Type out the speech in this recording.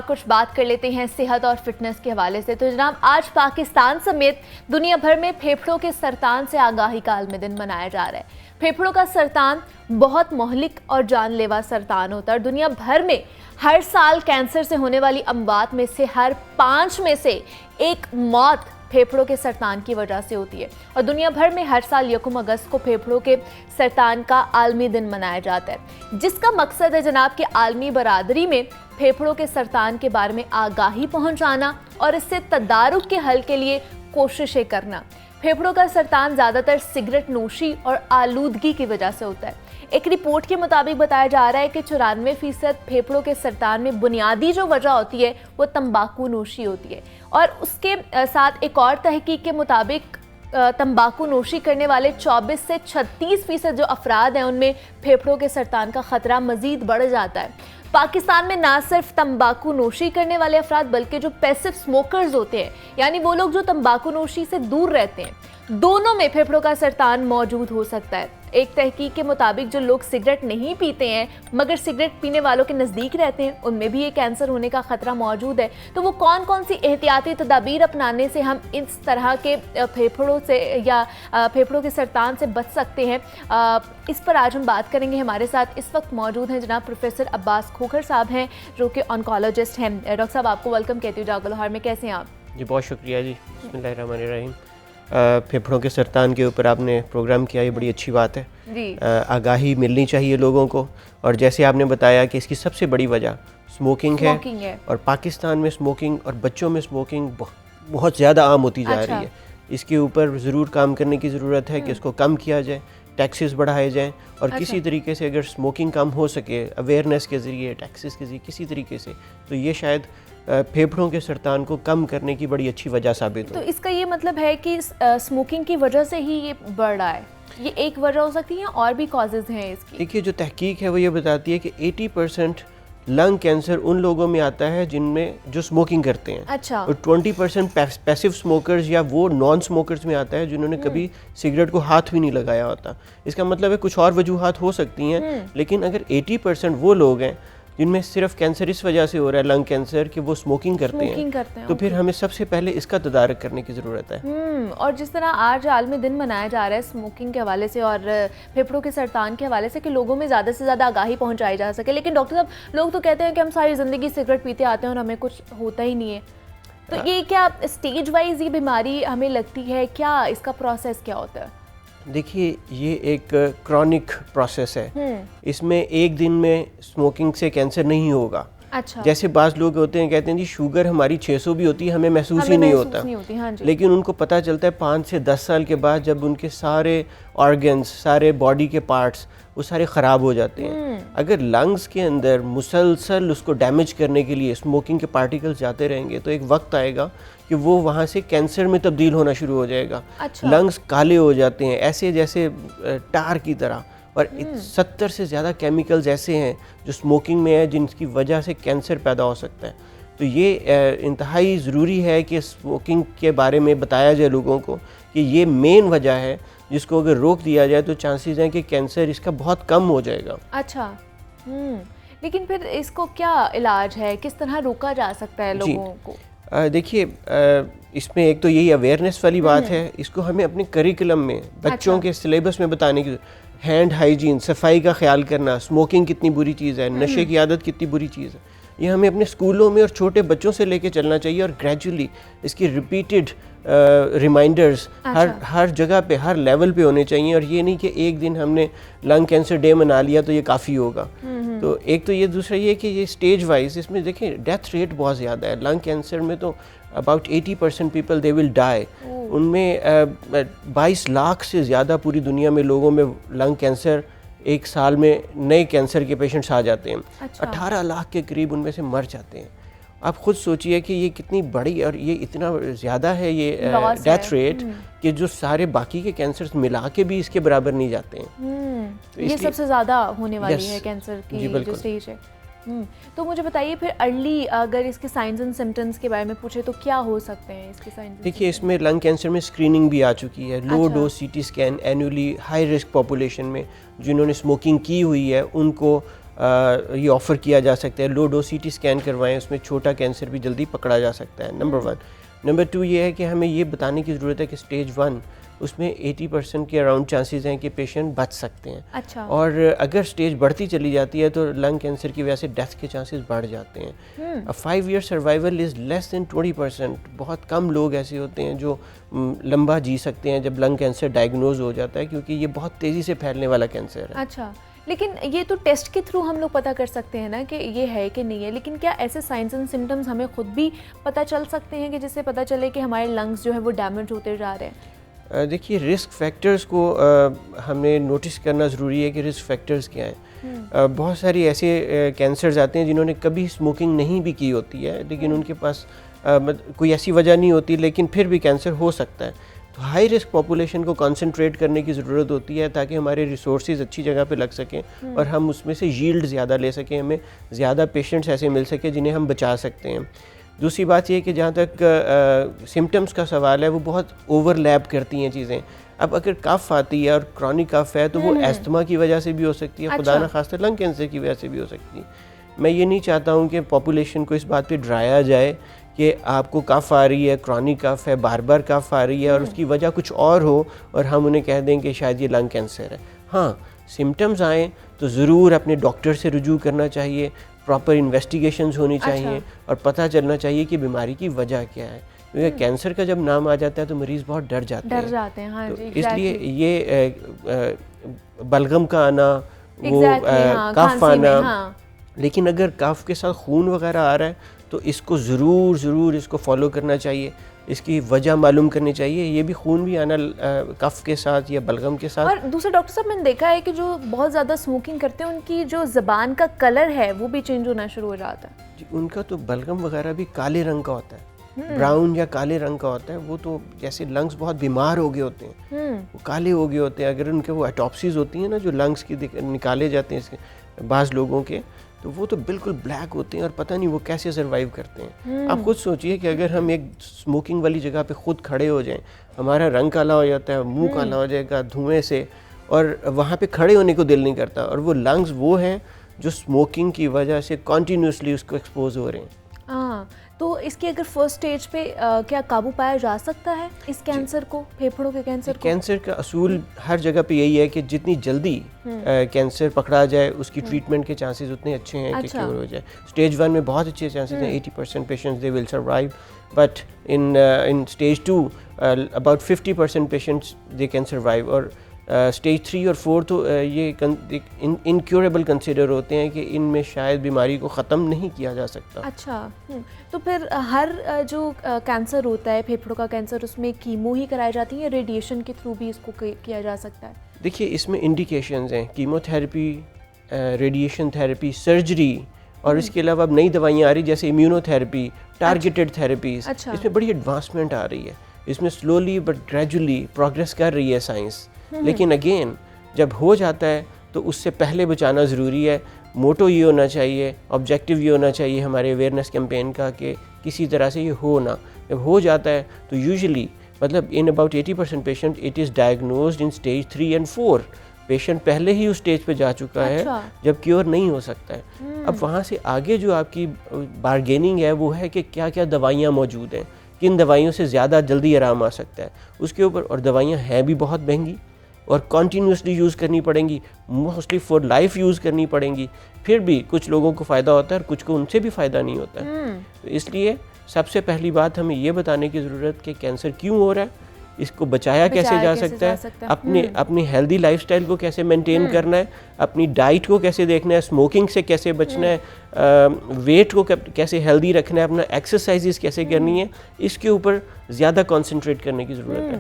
कुछ बात कर लेते हैं सेहत और फिटनेस के हवाले से। तो जनाब, आज पाकिस्तान समेत दुनिया भर में फेफड़ों के सरतान से आगाही का आलमी दिन मनाया जा रहा है। फेफड़ों का सरतान बहुत मोहलिक और जानलेवा सरतान होता है और दुनिया भर में हर साल कैंसर से होने वाली अमवात में से हर 5 में से 1 मौत फेफड़ों के सरतान की वजह से होती है। और दुनिया भर में हर साल 1 अगस्त को फेफड़ों के सरतान का आलमी दिन मनाया जाता है, जिसका मकसद है जनाब कि आलमी बरादरी में फेफड़ों के सरतान के बारे में आगाही पहुंचाना और इससे तदारुक के हल के लिए कोशिशें करना। फेफड़ों का सरतान ज़्यादातर सिगरेट नोशी और आलूदगी की वजह से होता है। एक रिपोर्ट के मुताबिक बताया जा रहा है कि 94% फेफड़ों के सरतान में बुनियादी जो वजह होती है वो तंबाकू नोशी होती है। और उसके साथ एक और तहकीक के मुताबिक तंबाकू नोशी करने वाले 24 से 36% जो अफराद हैं उनमें फेफड़ों के सरतान का खतरा मजीद बढ़ जाता है। पाकिस्तान में ना सिर्फ तंबाकू नोशी करने वाले अफराद बल्कि जो पैसिव स्मोकर्स होते हैं, यानी वो लोग जो तंबाकू नोशी से दूर रहते हैं, दोनों में फेफड़ों का सरतान मौजूद हो सकता है। एक तहकीक के मुताबिक जो लोग सिगरेट नहीं पीते हैं मगर सिगरेट पीने वालों के नज़दीक रहते हैं, उनमें भी ये कैंसर होने का ख़तरा मौजूद है। तो वो कौन कौन सी एहतियाती तदाबीर अपनाने से हम इस तरह के फेफड़ों से या फेफड़ों के सरतान से बच सकते हैं, इस पर आज हम बात करेंगे। हमारे साथ इस वक्त मौजूद हैं जनाब प्रोफेसर अब्बास खोखर साहब हैं, जो कि ऑन्कोलॉजिस्ट हैं। डॉक्टर साहब, आपको वेलकम कहती हूँ जागो लाहौर में। कैसे हैं आप? जी बहुत शुक्रिया जी। बिस्मिल्लाहिर्रहमानिर्रहीम। फेफड़ों के सरतान के ऊपर आपने प्रोग्राम किया, ये बड़ी अच्छी बात है जी। आगाही मिलनी चाहिए लोगों को। और जैसे आपने बताया कि इसकी सबसे बड़ी वजह स्मोकिंग है और पाकिस्तान में स्मोकिंग और बच्चों में स्मोकिंग बहुत ज़्यादा आम होती जा रही है। इसके ऊपर ज़रूर काम करने की ज़रूरत है कि इसको कम किया जाए, टैक्सेस बढ़ाए जाएं और किसी तरीके से अगर स्मोकिंग कम हो सके अवेयरनेस के ज़रिए, टैक्सेस के ज़रिए, किसी तरीके से, तो ये शायद फेफड़ों के सरतान को कम करने की बड़ी अच्छी वजह साबित हो। तो इसका ये मतलब है कि स्मोकिंग की वजह से ही ये बढ़ रहा है, ये एक वजह हो सकती है और भी कॉजेज़ हैं इसकी? देखिए, जो तहकीक है वो ये बताती है कि 80% लंग कैंसर उन लोगों में आता है जिनमें जो स्मोकिंग करते हैं। अच्छा। और 20% पैसिव स्मोकर्स या वो नॉन स्मोकर्स में आता है जिन्होंने कभी सिगरेट को हाथ भी नहीं लगाया होता। इसका मतलब है कुछ और वजूहात हो सकती हैं, लेकिन अगर 80% वो लोग हैं जिनमें सिर्फ कैंसर इस वजह से हो रहा है, लंग कैंसर, कि वो स्मोकिंग करते हैं तो फिर हमें सबसे पहले इसका तदारक करने की ज़रूरत है। और जिस तरह आज आलमी दिन मनाया जा रहा है स्मोकिंग के हवाले से और फेफड़ों के सरतान के हवाले से कि लोगों में ज़्यादा से ज़्यादा आगाही पहुंचाई जा सके, लेकिन डॉक्टर साहब, लोग तो कहते हैं कि हम सारी ज़िंदगी सिगरेट पीते आते हैं और हमें कुछ होता ही नहीं है। तो ये क्या स्टेज वाइज ये बीमारी हमें लगती है, क्या इसका प्रोसेस क्या होता है? देखिए, ये एक क्रॉनिक प्रोसेस है। इसमें एक दिन में स्मोकिंग से कैंसर नहीं होगा। अच्छा। जैसे बाज़ लोग होते हैं कहते हैं जी शुगर हमारी 600 भी होती है, हमें महसूस ही नहीं होता। हाँ जी। लेकिन उनको पता चलता है 5 से 10 साल के बाद, जब उनके सारे ऑर्गन्स, सारे बॉडी के पार्ट्स वो सारे ख़राब हो जाते हैं। अगर लंग्स के अंदर मुसलसल उसको डैमेज करने के लिए स्मोकिंग के पार्टिकल्स जाते रहेंगे तो एक वक्त आएगा कि वो वहाँ से कैंसर में तब्दील होना शुरू हो जाएगा। अच्छा। लंग्स काले हो जाते हैं ऐसे जैसे टार की तरह। और 70 से ज़्यादा केमिकल्स ऐसे हैं जो स्मोकिंग में है जिनकी वजह से कैंसर पैदा हो सकता है। तो ये इंतहाई ज़रूरी है कि स्मोकिंग के बारे में बताया जाए लोगों को कि ये मेन वजह है जिसको अगर रोक दिया जाए तो चांसेस हैं कि कैंसर इसका बहुत कम हो जाएगा। अच्छा। लेकिन फिर इसको क्या इलाज है, किस तरह रोका जा सकता है लोगों को? देखिए, इसमें एक तो यही अवेयरनेस वाली बात है, इसको हमें अपने करिकुलम में बच्चों के सिलेबस में बताने की, हैंड हाइजीन, सफाई का ख्याल करना, स्मोकिंग कितनी बुरी चीज़ है, नशे की आदत कितनी बुरी चीज़ है, ये हमें अपने स्कूलों में और छोटे बच्चों से लेके चलना चाहिए। और ग्रेजुअली इसकी रिपीटेड रिमाइंडर्स हर जगह पे, हर लेवल पे होने चाहिए। और ये नहीं कि एक दिन हमने लंग कैंसर डे मना लिया तो ये काफ़ी होगा। तो एक तो ये, दूसरा ये कि ये स्टेज वाइज, इसमें देखिए डेथ रेट बहुत ज़्यादा है लंग कैंसर में। तो about 80% people they will die. उनमें 22 लाख से ज़्यादा पूरी दुनिया में लोगों में लंग कैंसर एक साल में नए कैंसर के पेशेंट्स आ जाते हैं। अच्छा। 18 लाख के करीब उनमें से मर जाते हैं। आप खुद सोचिए कि ये कितनी बड़ी और ये इतना ज़्यादा है ये डेथ रेट कि जो सारे बाकी के कैंसर्स मिला के भी इसके बराबर नहीं जाते हैं। तो ये सबसे ज़्यादा होने वाली है कैंसर की जो स्टेज है। तो मुझे बताइए फिर अर्ली अगर इसके साइंस एंड सिम्टम्स के बारे में पूछे तो क्या हो सकते हैं इसके साइंस? देखिए, इसमें लंग कैंसर में स्क्रीनिंग भी आ चुकी है। Low dose CT scan annually high risk population में जिन्होंने स्मोकिंग की हुई है उनको ये ऑफ़र किया जा सकता है। लो डोज CT स्कैन करवाएं, उसमें छोटा कैंसर भी जल्दी पकड़ा जा सकता है, नंबर 1। नंबर 2 ये है कि हमें ये बताने की ज़रूरत है कि स्टेज 1 उसमें 80% के अराउंड चांसेस हैं कि पेशेंट बच सकते हैं। अच्छा। और अगर स्टेज बढ़ती चली जाती है तो लंग कैंसर की वजह से डेथ के चांसेस बढ़ जाते हैं। 5 year survival is less than 20%। बहुत कम लोग ऐसे होते हैं जो लंबा जी सकते हैं जब लंग कैंसर डायग्नोज हो जाता है, क्योंकि ये बहुत तेज़ी से फैलने वाला कैंसर है। अच्छा, लेकिन ये तो टेस्ट के थ्रू हम लोग पता कर सकते हैं ना कि ये है कि नहीं है, लेकिन क्या ऐसे साइंस एंड सिम्टम्स हमें खुद भी पता चल सकते हैं कि जिससे पता चले कि हमारे लंग्स जो है वो डैमेज होते जा रहे हैं? देखिए, रिस्क फैक्टर्स को हमें नोटिस करना ज़रूरी है कि रिस्क फैक्टर्स क्या हैं। बहुत सारी ऐसे कैंसर्स आते हैं जिन्होंने कभी स्मोकिंग नहीं भी की होती है, लेकिन उनके पास कोई ऐसी वजह नहीं होती, लेकिन फिर भी कैंसर हो सकता है। तो हाई रिस्क पॉपुलेशन को कंसंट्रेट करने की ज़रूरत होती है ताकि हमारे रिसोर्सेज अच्छी जगह पे लग सकें और हम उसमें से यील्ड ज़्यादा ले सकें, हमें ज़्यादा पेशेंट्स ऐसे मिल सके जिन्हें हम बचा सकते हैं। दूसरी बात ये कि जहाँ तक सिम्टम्स का सवाल है, वो बहुत ओवरलैप करती हैं चीज़ें। अब अगर कफ आती है और क्रॉनिक कफ है तो वो एस्थमा की वजह से भी हो सकती है, खुदा न खास्ता लंग कैंसर की वजह से भी हो सकती है। मैं ये नहीं चाहता हूँ कि पॉपुलेशन को इस बात पे डराया जाए कि आपको कफ आ रही है, क्रॉनिक कफ है, बार बार कफ आ रही है और उसकी वजह कुछ और हो और हम उन्हें कह दें कि शायद ये लंग कैंसर है। हाँ, सिम्टम्स आएँ तो ज़रूर अपने डॉक्टर से रुजू करना चाहिए, प्रॉपर इन्वेस्टिगेशंस होनी चाहिए और पता चलना चाहिए कि बीमारी की वजह क्या है, क्योंकि कैंसर का जब नाम आ जाता है तो मरीज़ बहुत डर जाते हैं। हाँ तो जी, इसलिए ये बलगम का आना, वो कफ आना, लेकिन अगर कफ के साथ खून वगैरह आ रहा है तो इसको ज़रूर इसको फॉलो करना चाहिए, इसकी वजह मालूम करनी चाहिए। ये भी खून भी आना कफ के साथ या बलगम के साथ। और दूसरा डॉक्टर साहब, मैंने देखा है कि जो बहुत ज़्यादा स्मोकिंग करते हैं उनकी जो ज़बान का कलर है वो भी चेंज होना शुरू हो जाता है। जी, उनका तो बलगम वगैरह भी काले रंग का होता है, ब्राउन या काले रंग का होता है। वो तो जैसे लंग्स बहुत बीमार हो गए होते हैं, वो काले हो गए होते हैं। अगर उनके वो ऑटोप्सीज होती हैं ना, जो लंग्स की निकाले जाते हैं इसके बाज़ लोगों के, तो वो तो बिल्कुल ब्लैक होते हैं और पता नहीं वो कैसे सर्वाइव करते हैं। आप खुद सोचिए कि अगर हम एक स्मोकिंग वाली जगह पे खुद खड़े हो जाएं, हमारा रंग काला हो जाता है, मुंह काला हो जाएगा धुएं से, और वहाँ पे खड़े होने को दिल नहीं करता। और वो लंग्स वो हैं जो स्मोकिंग की वजह से कॉन्टीन्यूसली उसको एक्सपोज हो रहे हैं। हाँ, तो इसकी अगर फर्स्ट स्टेज पे क्या काबू पाया जा सकता है इस कैंसर को, फेफड़ों के कैंसर को? कैंसर का असूल हर जगह पे यही है कि जितनी जल्दी कैंसर पकड़ा जाए उसकी ट्रीटमेंट के चांसेस उतने अच्छे हैं कि क्योर हो जाए। स्टेज 1 में बहुत अच्छे चांसेस हैं, 80% patients they will survive, but in stage 2 about 50% patients they can survive. और स्टेज 3 और 4 तो ये इनक्योरेबल कंसिडर होते हैं कि इनमें शायद बीमारी को ख़त्म नहीं किया जा सकता। अच्छा, तो फिर हर जो कैंसर होता है, फेफड़ों का कैंसर, उसमें कीमो ही कराई जाती है या रेडिएशन के थ्रू भी इसको किया जा सकता है? देखिए, इसमें इंडिकेशंस हैं, कीमोथेरेपी, रेडिएशन थेरेपी, सर्जरी, और इसके अलावा अब नई दवाइयाँ आ रही जैसे इम्यूनोथेरेपी, टारगेटेड थेरेपीज़। इसमें बड़ी एडवांसमेंट आ रही है, इसमें स्लोली बट ग्रेजुअली प्रोग्रेस कर रही है साइंस। लेकिन अगेन जब हो जाता है तो उससे पहले बचाना ज़रूरी है। मोटो ये होना चाहिए, ऑब्जेक्टिव ये होना चाहिए हमारे अवेयरनेस कैंपेन का कि किसी तरह से ये हो ना। जब हो जाता है तो यूजुअली मतलब in about 80% patient it is diagnosed in stage 3 and 4। Patient पहले ही उस स्टेज पे जा चुका है जब क्योर नहीं हो सकता है। अब वहाँ से आगे जो आपकी बारगेनिंग है वो है कि क्या क्या दवाइयाँ मौजूद हैं, किन दवाइयों से ज़्यादा जल्दी आराम आ सकता है उसके ऊपर। और दवाइयाँ हैं भी बहुत महंगी और कॉन्टीन्यूसली यूज़ करनी पड़ेंगी, मोस्टली फॉर लाइफ यूज़ करनी पड़ेंगी। फिर भी कुछ लोगों को फ़ायदा होता है और कुछ को उनसे भी फ़ायदा नहीं होता है। तो इसलिए सबसे पहली बात हमें ये बताने की ज़रूरत कि कैंसर क्यों हो रहा है, इसको बचाया कैसे जा सकता है, अपनी हेल्दी लाइफस्टाइल को कैसे मेंटेन करना है, अपनी डाइट को कैसे देखना है, स्मोकिंग से कैसे बचना है, वेट को कैसे हेल्दी रखना है, अपना एक्सरसाइजेस कैसे करनी है, इसके ऊपर ज़्यादा कंसंट्रेट करने की ज़रूरत है।